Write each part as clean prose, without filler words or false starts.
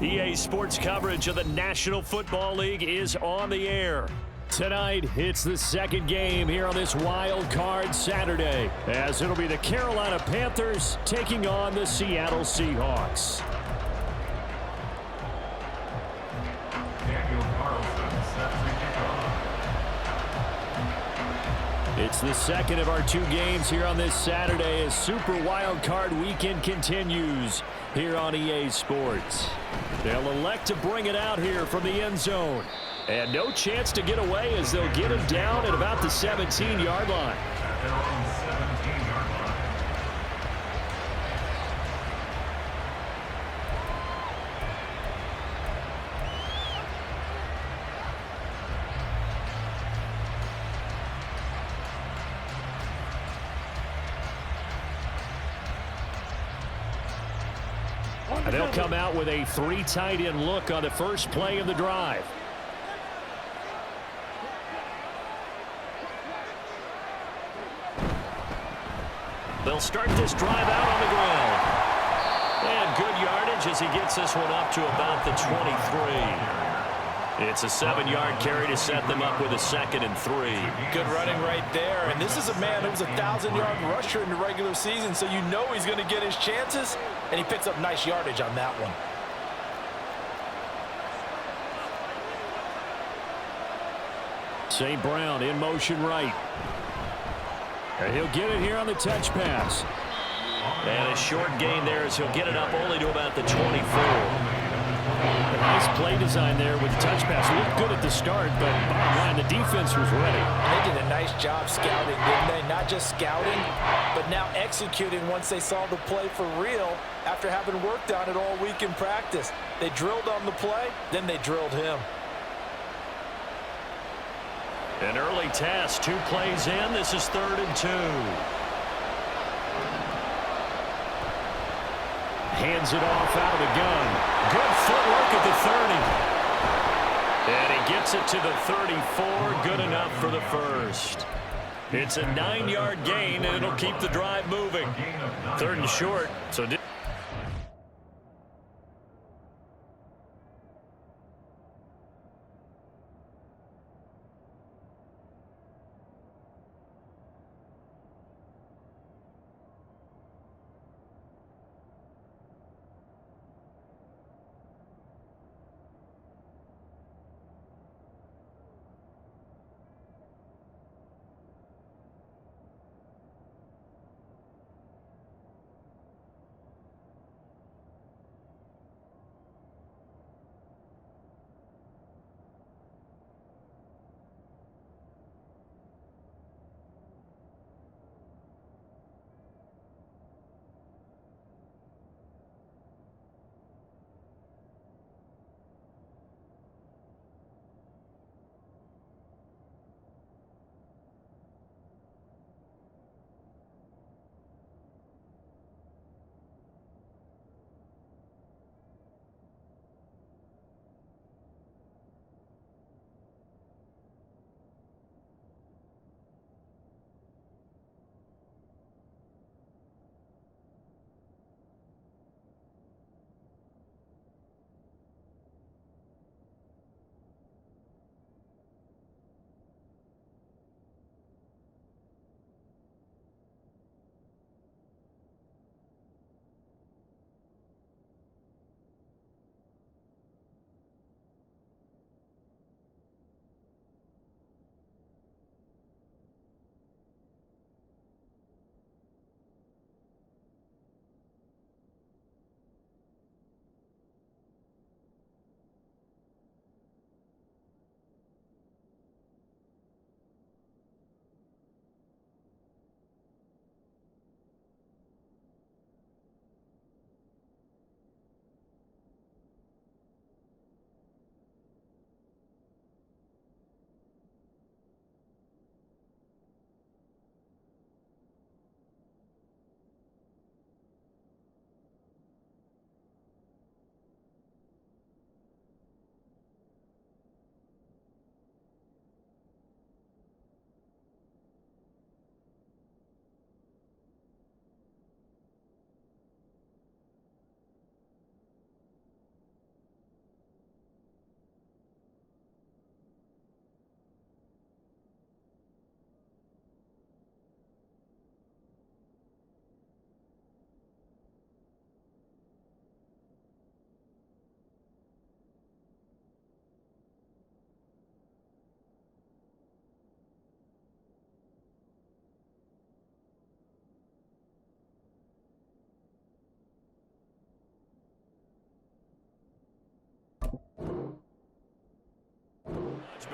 EA Sports coverage of the National Football League is on the air. Tonight, it's the second game here on this Wild Card Saturday, as it'll be the Carolina Panthers taking on the Seattle Seahawks. It's the second of our two games here on this Saturday as Super Wild Card Weekend continues here on EA Sports. They'll elect to bring it out here from the end zone. And no chance to get away as they'll get him down at about the 17-yard line. And they'll come out with a three tight end look on the first play of the drive. They'll start this drive out on the ground. And good yardage as he gets this one up to about the 23. It's a 7-yard carry to set them up with a 2nd and 3. Good running right there. And this is a man who was a 1,000-yard rusher in the regular season, so you know he's going to get his chances, and he picks up nice yardage on that one. St. Brown in motion right. And he'll get it here on the touch pass. And a short gain there as he'll get it up only to about the 24. A nice play design there with the touch pass. Looked good at the start, but bottom line, the defense was ready. They did a nice job scouting, didn't they? Not just scouting, but now executing once they saw the play for real after having worked on it all week in practice. They drilled on the play, then they drilled him. An early task, 2 plays in. This is 3rd and 2. Hands it off out of the gun. Good footwork at the 30. And he gets it to the 34. Good enough for the first. It's a 9-yard gain, and it'll keep the drive moving. 3rd and short. So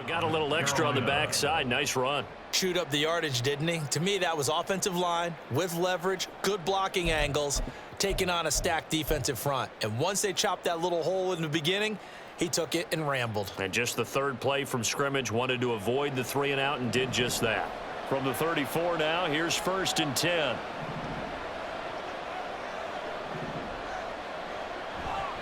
Got a little extra on the backside. Nice run. Chewed up the yardage, didn't he? To me, that was offensive line with leverage, good blocking angles, taking on a stacked defensive front. And once they chopped that little hole in the beginning, he took it and rambled. And just the third play from scrimmage, wanted to avoid the 3 and out and did just that. From the 34 now, here's 1st and 10.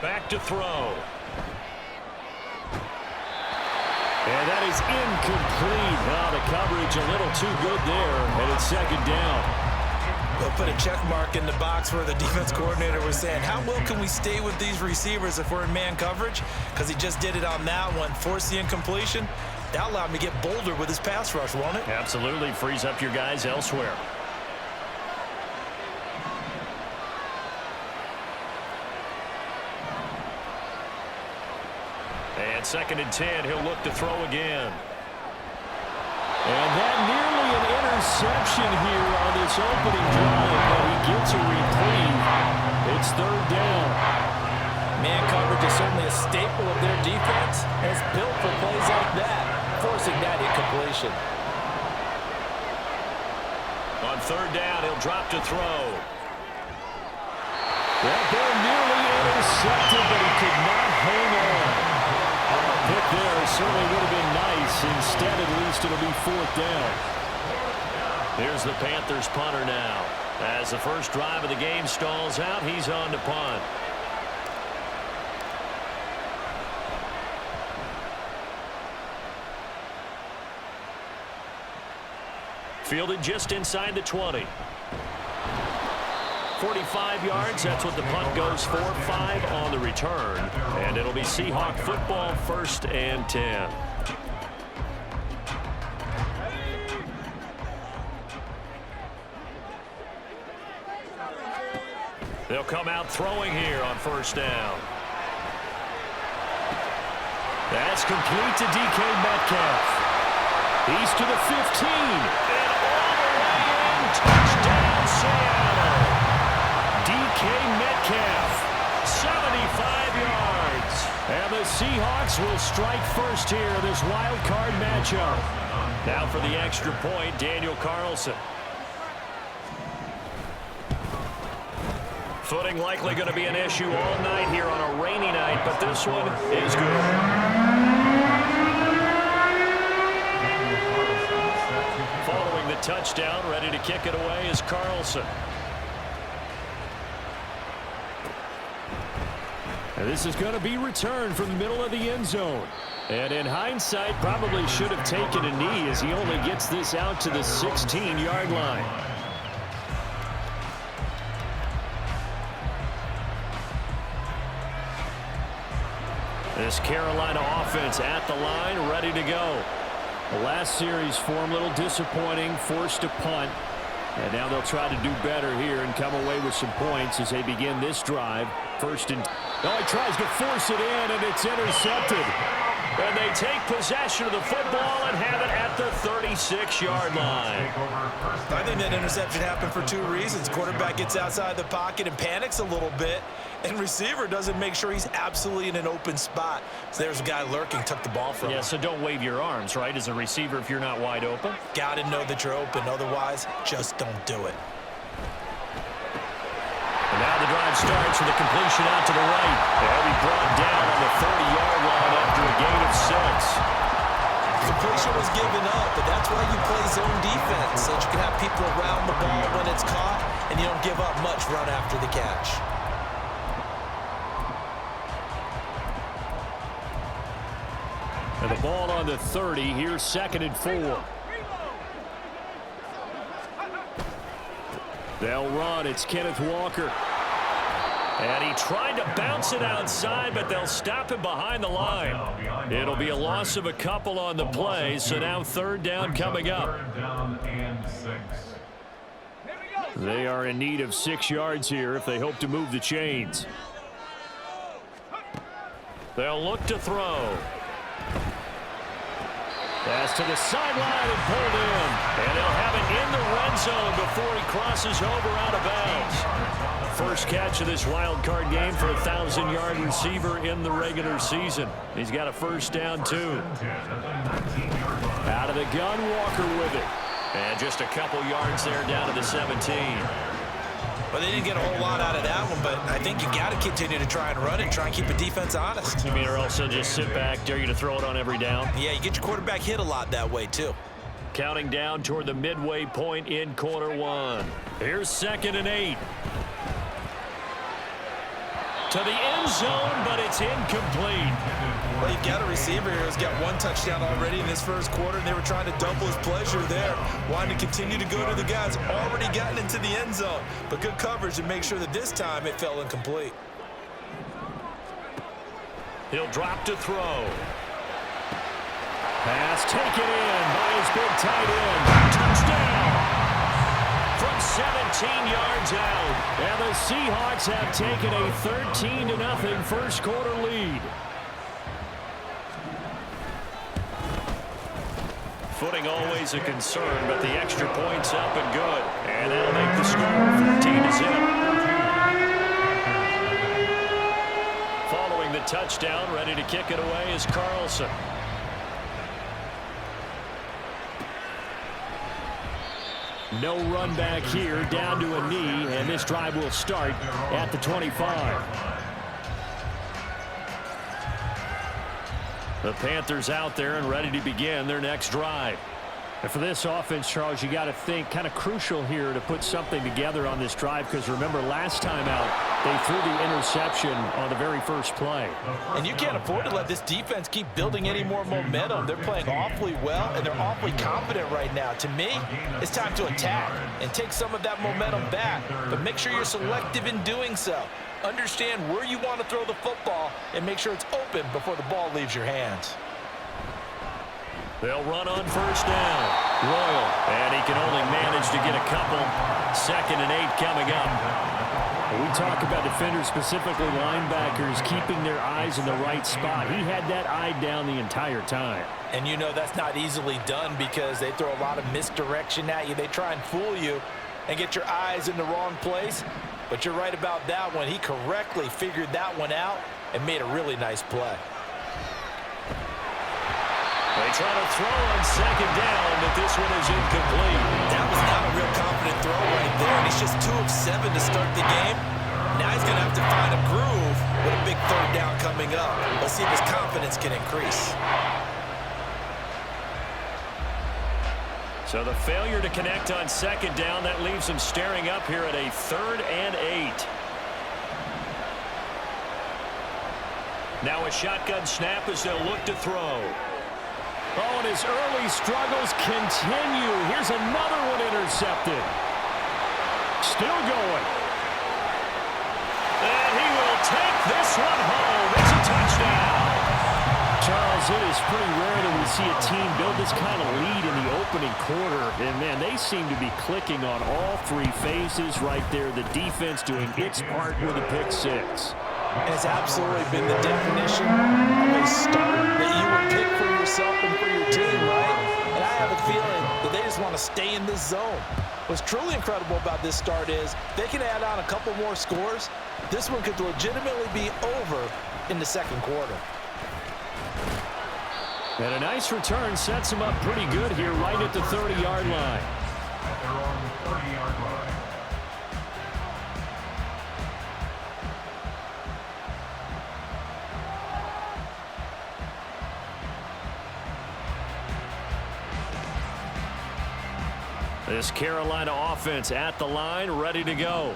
Back to throw. And that is incomplete. Wow, the coverage a little too good there, and it's 2nd down. They'll put a check mark in the box where the defense coordinator was saying, how well can we stay with these receivers if we're in man coverage? Because he just did it on that one, forced the incompletion. That allowed him to get bolder with his pass rush, won't it? Absolutely, frees up your guys elsewhere. And 2nd and 10, he'll look to throw again. And that nearly an interception here on this opening drive, but he gets a reprieve. It's 3rd down. Man coverage is certainly a staple of their defense, and it's built for plays like that, forcing that incompletion. On 3rd down, he'll drop to throw. That ball nearly intercepted, but he could not hang on. Pick there certainly would have been nice. Instead, at least it'll be 4th down. Here's the Panthers punter now. As the first drive of the game stalls out, he's on to punt. Fielded just inside the 20. 45 yards, that's what the punt goes for. 5 on the return. And it'll be Seahawk football, 1st and 10. They'll come out throwing here on 1st down. That's complete to DK Metcalf. He's to the 15. And all the way in. Touchdown, Seattle. DK Metcalf, 75 yards. And the Seahawks will strike first here in this wild card matchup. Now for the extra point, Daniel Carlson. Footing likely going to be an issue all night here on a rainy night, but this one is good. Following the touchdown, ready to kick it away is Carlson. And this is going to be returned from the middle of the end zone. And in hindsight, probably should have taken a knee as he only gets this out to the 16-yard line. This Carolina offense at the line, ready to go. The last series for him, a little disappointing, forced to punt. And now they'll try to do better here and come away with some points as they begin this drive. 1st and... Oh, he tries to force it in, and it's intercepted. And they take possession of the football and have it at the 36-yard line. I think that interception happened for 2 reasons. Quarterback gets outside the pocket and panics a little bit, and receiver doesn't make sure he's absolutely in an open spot. So there's a guy lurking, took the ball from him. Yeah, so don't wave your arms, right, as a receiver if you're not wide open. Got to know that you're open. Otherwise, just don't do it. And now the drive starts with a completion out to the right. They'll be brought down on the 30-yard line after a gain of 6. Completion was given up, but that's why you play zone defense, so that you can have people around the ball when it's caught, and you don't give up much run after the catch. And the ball on the 30. Here's 2nd and 4. They'll run. It's Kenneth Walker. And he tried to bounce it outside, but they'll stop him behind the line. It'll be a loss of a couple on the play, so now 3rd down coming up. They are in need of 6 yards here if they hope to move the chains. They'll look to throw. Pass to the sideline and pulled in. And they'll have it in the red zone before he crosses over out of bounds. first catch of this wild card game for a 1,000-yard receiver in the regular season. He's got a first down, too. Out of the gun, Walker with it. And just a couple yards there down to the 17. Well, they didn't get a whole lot out of that one, but I think you got to continue to try and run and try and keep the defense honest. You mean, or also just sit back, dare you to throw it on every down? Yeah, you get your quarterback hit a lot that way, too. Counting down toward the midway point in quarter one. Here's 2nd and 8. To the end zone, but it's incomplete. Well, you've got a receiver here who's got one touchdown already in this first quarter, and they were trying to double his pleasure there, wanting to continue to go to the guys already gotten into the end zone. But good coverage to make sure that this time it fell incomplete. He'll drop to throw. Pass taken in by his big tight end. Touchdown! From 17 yards out. And the Seahawks have taken a 13-0 first quarter lead. Footing always a concern, but the extra point's up and good. And that'll make the score 13-0. Following the touchdown, ready to kick it away is Carlson. No run back here, down to a knee, and this drive will start at the 25. The Panthers out there and ready to begin their next drive. And for this offense, Charles, you got to think kind of crucial here to put something together on this drive, because remember last time out they threw the interception on the very first play. And you can't afford to let this defense keep building any more momentum. They're playing awfully well, and they're awfully confident right now. To me, it's time to attack and take some of that momentum back, but make sure you're selective in doing so. Understand where you want to throw the football and make sure it's open before the ball leaves your hands. They'll run on first down. Royal, and he can only manage to get a couple. 2nd and 8 coming up. We talk about defenders, specifically linebackers, keeping their eyes in the right spot. He had that eye down the entire time. And you know that's not easily done because they throw a lot of misdirection at you. They try and fool you and get your eyes in the wrong place. But you're right about that one. He correctly figured that one out and made a really nice play. They try to throw on 2nd down, but this one is incomplete. That was not a real confident throw right there, and he's just 2 of 7 to start the game. Now he's going to have to find a groove with a big 3rd down coming up. Let's see if his confidence can increase. So the failure to connect on 2nd down, that leaves him staring up here at a 3rd and 8. Now a shotgun snap as they'll look to throw. Oh, and his early struggles continue. Here's another one intercepted. Still going. And he will take this one home. It's a touchdown. Charles, it is pretty rare that we see a team build this kind of lead in the opening quarter. And, man, they seem to be clicking on all 3 phases right there. The defense doing its part with a pick 6. And it's absolutely been the definition of a start that you would pick for yourself and for your team, right? And I have a feeling that they just want to stay in this zone. What's truly incredible about this start is they can add on a couple more scores. This one could legitimately be over in the 2nd quarter. And a nice return sets him up pretty good here right at the 30-yard line. They're on the 30-yard line. This Carolina offense at the line, ready to go.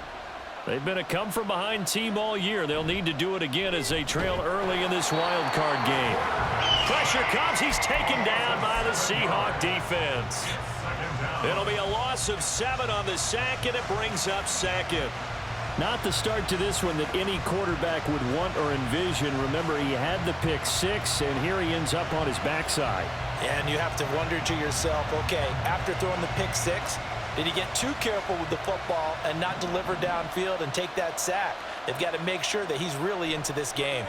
They've been a come-from-behind team all year. They'll need to do it again as they trail early in this wild card game. Pressure comes. He's taken down by the Seahawk defense. It'll be a loss of 7 on the sack, and it brings up 2nd. Not the start to this one that any quarterback would want or envision. Remember, he had the pick 6, and here he ends up on his backside. And you have to wonder to yourself, okay, after throwing the pick 6, did he get too careful with the football and not deliver downfield and take that sack? They've got to make sure that he's really into this game.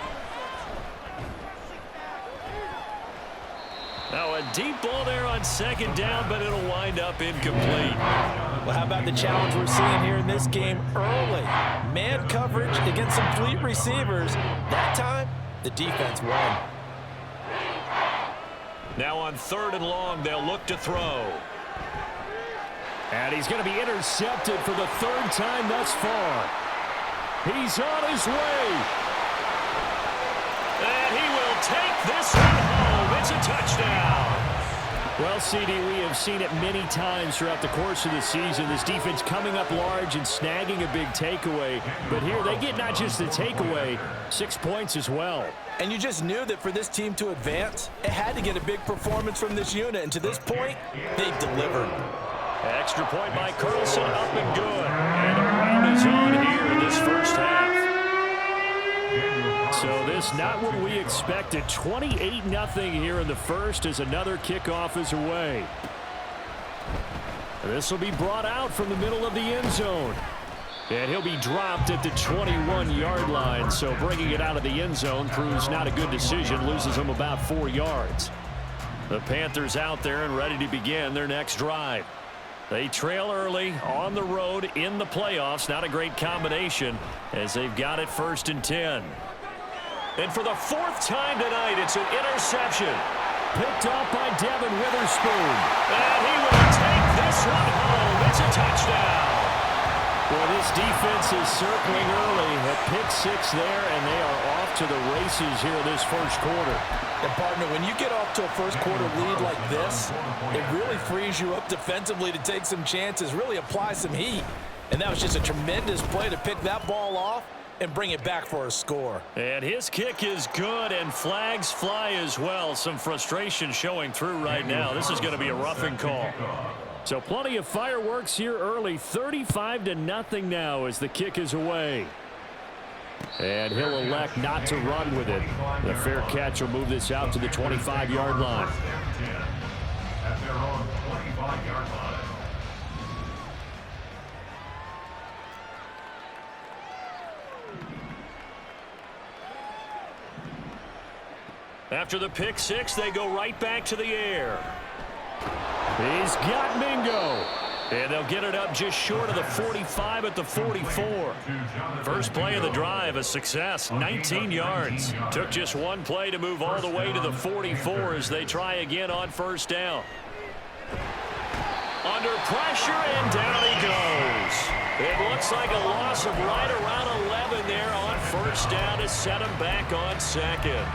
Now a deep ball there on 2nd down, but it'll wind up incomplete. Well, how about the challenge we're seeing here in this game early? Man coverage against some fleet receivers. That time, the defense won. Now on 3rd and long, they'll look to throw. And he's going to be intercepted for the 3rd time thus far. He's on his way. And he will take this one home. It's a touchdown. Well, CD, we have seen it many times throughout the course of the season. This defense coming up large and snagging a big takeaway. But here they get not just the takeaway, 6 points as well. And you just knew that for this team to advance, it had to get a big performance from this unit. And to this point, they've delivered. Extra point by Carlson, up and good. And the round is on here in this first half. So this not what we expected. 28-0 here in the first as another kickoff is away. This will be brought out from the middle of the end zone. And he'll be dropped at the 21-yard line. So bringing it out of the end zone proves not a good decision. Loses him about 4 yards. The Panthers out there and ready to begin their next drive. They trail early on the road in the playoffs. Not a great combination as they've got it 1st and 10. And for the 4th time tonight, it's an interception. Picked off by Devin Witherspoon. And he will take this one home. It's a touchdown. Well, this defense is circling early. A pick 6 there, and they are off to the races here this first quarter. And partner, when you get off to a first quarter lead like this, it really frees you up defensively to take some chances, really apply some heat. And that was just a tremendous play to pick that ball off and bring it back for a score. And his kick is good, and flags fly as well. Some frustration showing through right now. This is going to be a roughing call. So plenty of fireworks here early. 35-0 now as the kick is away. And he'll elect not to run with it. The fair catch will move this out to the 25-yard line. At their own 25-yard line. After the pick 6, they go right back to the air. He's got Mingo. And they'll get it up just short of the 45 at the 44. First play of the drive, a success, 19 yards. Took just one play to move all the way to the 44 as they try again on 1st down. Under pressure, and down he goes. It looks like a loss of right around 11 there on 1st down to set him back on 2nd.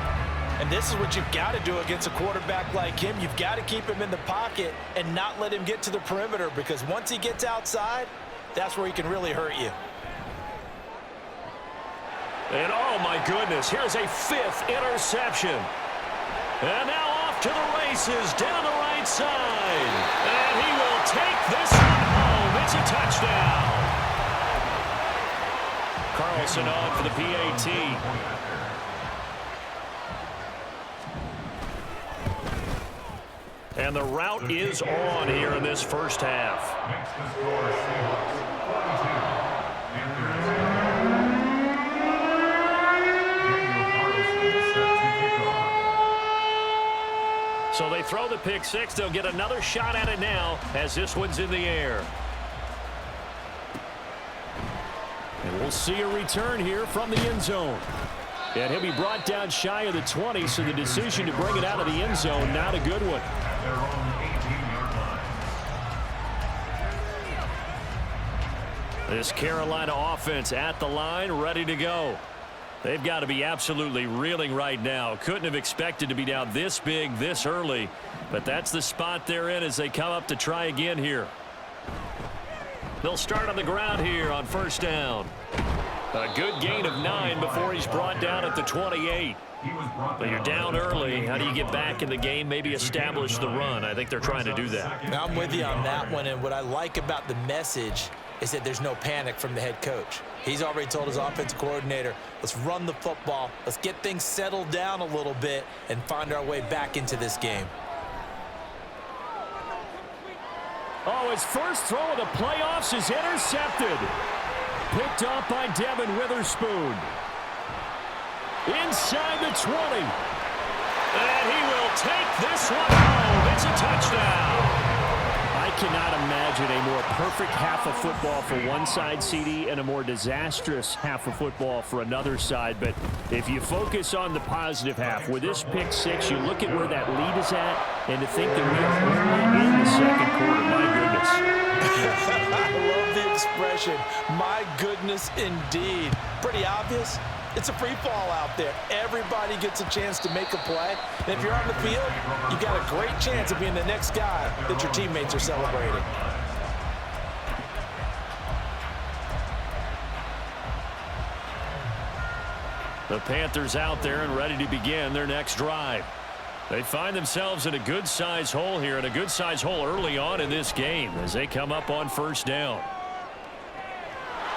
And this is what you've got to do against a quarterback like him. You've got to keep him in the pocket and not let him get to the perimeter, because once he gets outside, that's where he can really hurt you. And oh my goodness, here's a 5th interception. And now off to the races down the right side. And he will take this one home. It's a touchdown. Carlson on for the PAT. And the route is on here in this first half. Makes the score So they throw the pick 6. They'll get another shot at it now as this one's in the air. And we'll see a return here from the end zone. And he'll be brought down shy of the 20, so the decision to bring it out of the end zone, not a good one. their own 18-yard line. This Carolina offense at the line, ready to go. They've got to be absolutely reeling right now. Couldn't have expected to be down this big this early, but that's the spot they're in as they come up to try again here. They'll start on the ground here on 1st down. A good gain of 9 before he's brought down at the 28. But you're down early. How do you get back in the game, maybe establish the run? I think they're trying to do that. I'm with you on that one, and what I like about the message is that there's no panic from the head coach. He's already told his offensive coordinator, let's run the football, let's get things settled down a little bit and find our way back into this game. Oh, his first throw of the playoffs is intercepted. Picked off by Devin Witherspoon. Inside the 20. And he will take this one home. It's a touchdown. I cannot imagine a more perfect half of football for one side, CD, and a more disastrous half of football for another side. But if you focus on the positive half, with this pick six, you look at where that lead is at, and to think that we are only in the second quarter, my goodness. I love the expression, my goodness indeed. Pretty obvious. It's a free fall out there. Everybody gets a chance to make a play. And if you're on the field, you got a great chance of being the next guy that your teammates are celebrating. The Panthers out there and ready to begin their next drive. They find themselves in a good-sized hole here, and a good-sized hole early on in this game as they come up on first down.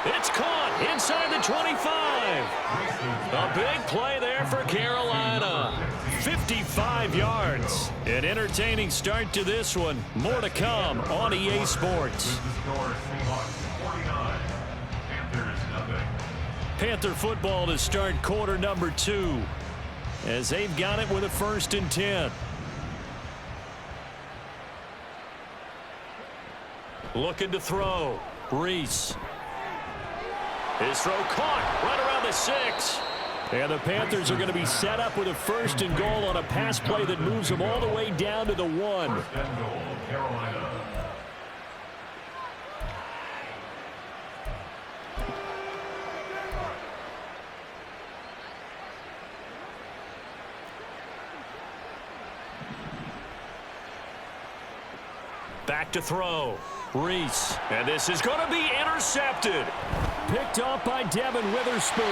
It's caught inside the 25. A big play there for Carolina. 55 yards. An entertaining start to this one. More to come on EA Sports. Panther football to start quarter number 2 as they've got it with a 1st and 10. Looking to throw. Reese. His throw caught right around the 6. And the Panthers are going to be set up with a 1st and goal on a pass play that moves them all the way down to the 1. 1st and goal, Carolina. Back to throw. Reese. And this is going to be intercepted. Picked off by Devin Witherspoon.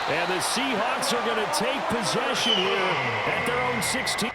And the Seahawks are going to take possession here at their own 16.